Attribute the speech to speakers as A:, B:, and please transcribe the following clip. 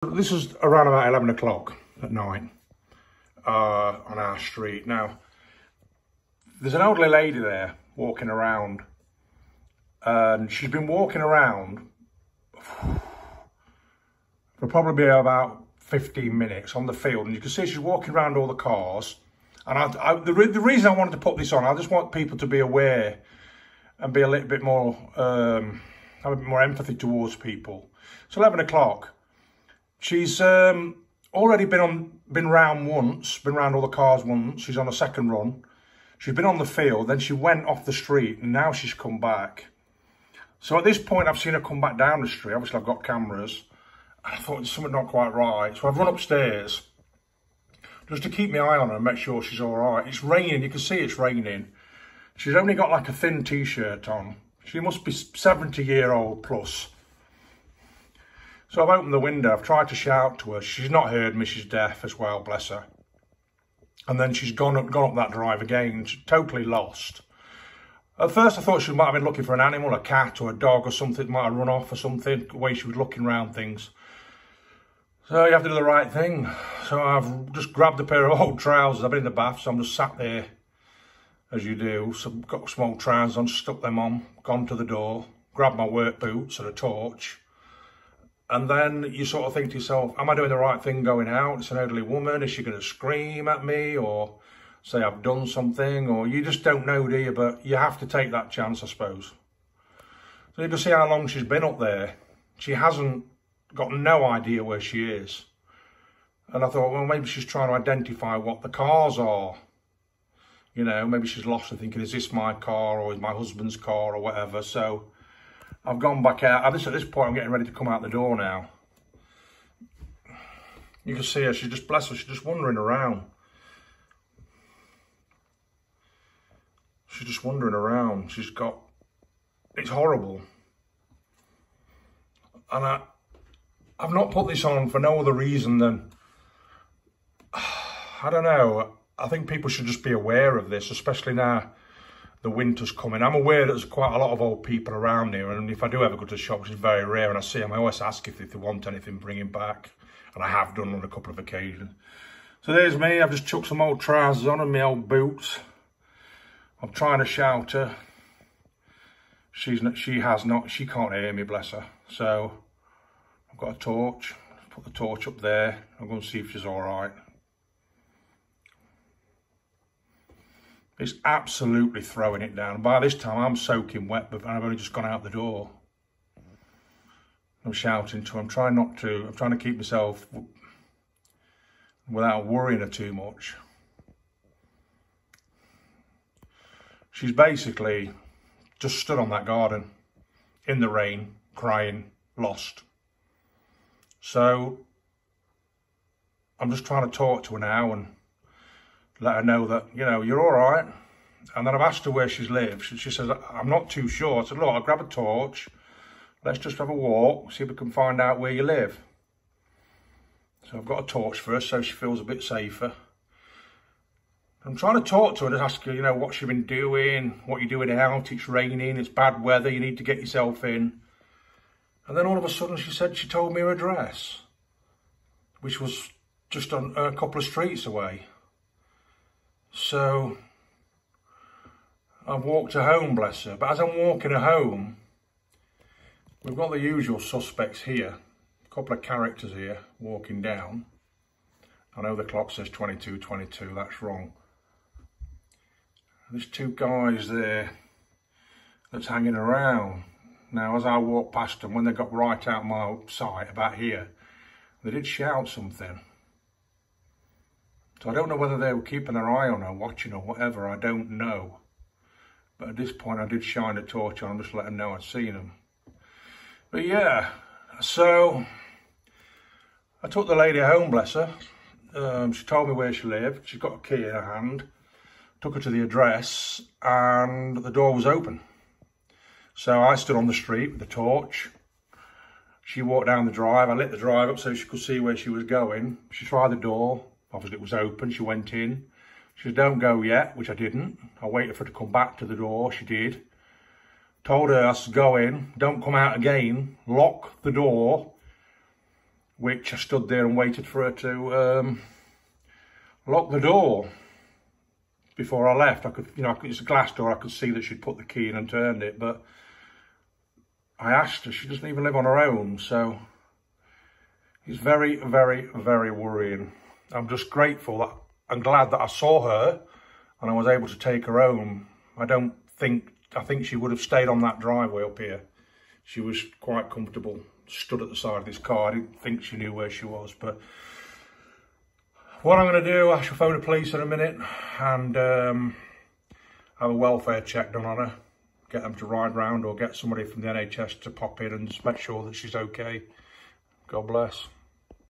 A: This is around about 11 o'clock at night on our street. Now, there's an elderly lady there walking around, and she's been walking around for probably about 15 minutes on the field, and you can see she's walking around all the cars. And the reason I wanted to put this on, I just want people to be aware and be a little bit more, have a bit more empathy towards people. It's 11 o'clock. She's already been round once, been round all the cars once. She's on a second run. She's been on the field, then she went off the street, and now she's come back. So at this point, I've seen her come back down the street. Obviously, I've got cameras. I thought there's something not quite right. So I've run upstairs just to keep my eye on her and make sure she's all right. It's raining. You can see it's raining. She's only got like a thin T-shirt on. She must be 70-year-old plus. So I've opened the window, I've tried to shout to her. She's not heard me, she's deaf as well, bless her. And then she's gone up that drive again, she's totally lost. At first I thought she might have been looking for an animal, a cat or a dog or something, might have run off or something, the way she was looking around things. So you have to do the right thing. So I've just grabbed a pair of old trousers, I've been in the bath, so I'm just sat there, as you do. So I've got some old trousers on, stuck them on, gone to the door, grabbed my work boots and a torch. And then you sort of think to yourself, am I doing the right thing going out? It's an elderly woman. Is she going to scream at me or say I've done something? Or you just don't know, do you? But you have to take that chance, I suppose. So you can see how long she's been up there. She hasn't got no idea where she is. And I thought, well, maybe she's trying to identify what the cars are. You know, maybe she's lost and thinking, is this my car or is my husband's car or whatever? So I've gone back out. At this point, I'm getting ready to come out the door now. You can see her, she's just, bless her, she's just wandering around. She's just wandering around. She's got, it's horrible. And I've not put this on for no other reason than, I don't know, I think people should just be aware of this, especially now the winter's coming. I'm aware that there's quite a lot of old people around here, and if I do ever go to the shop, which is very rare, and I see them, I always ask if they want anything bringing back, and I have done on a couple of occasions. So there's me, I've just chucked some old trousers on and my old boots. I'm trying to shout her. She can't hear me, bless her. So I've got a torch, put the torch up there. I'm going to see if she's all right. It's absolutely throwing it down. By this time, I'm soaking wet, but I've only just gone out the door. I'm shouting to her. I'm trying to keep myself without worrying her too much. She's basically just stood on that garden in the rain, crying, lost. So I'm just trying to talk to her now and let her know that, you know, you're all right. And then I've asked her where she lives. She says, I'm not too sure. I said, look, I'll grab a torch. Let's just have a walk, see if we can find out where you live. So I've got a torch for her so she feels a bit safer. I'm trying to talk to her and ask her, you know, what she's been doing, what you're doing out. It's raining, it's bad weather, you need to get yourself in. And then all of a sudden she told me her address, which was just on a couple of streets away. So I've walked her home, bless her. But as I'm walking her home, we've got the usual suspects here. A couple of characters here walking down. I know the clock says 22:22, that's wrong. There's two guys there that's hanging around. Now, as I walked past them, when they got right out my sight, about here, they did shout something. So I don't know whether they were keeping their eye on her, watching or whatever, I don't know. But at this point I did shine a torch on, just let them know I'd seen them. But yeah, so I took the lady home, bless her. She told me where she lived, she's got a key in her hand. Took her to the address and the door was open. So I stood on the street with the torch. She walked down the drive, I lit the drive up so she could see where she was going. She tried the door. Obviously it was open, she went in. She said, don't go yet, which I didn't. I waited for her to come back to the door, she did. Told her I was going, don't come out again, lock the door. which I stood there and waited for her to lock the door before I left. I could, you know, it's a glass door, I could see that she'd put the key in and turned it, but I asked her, she doesn't even live on her own, so it's very, very, very worrying. I'm just grateful that I'm glad that I saw her and I was able to take her home. I think she would have stayed on that driveway up here. She was quite comfortable, stood at the side of this car. I didn't think she knew where she was, but what I'm going to do, I shall phone the police in a minute and have a welfare check done on her. Get them to ride round or get somebody from the NHS to pop in and just make sure that she's okay. God bless.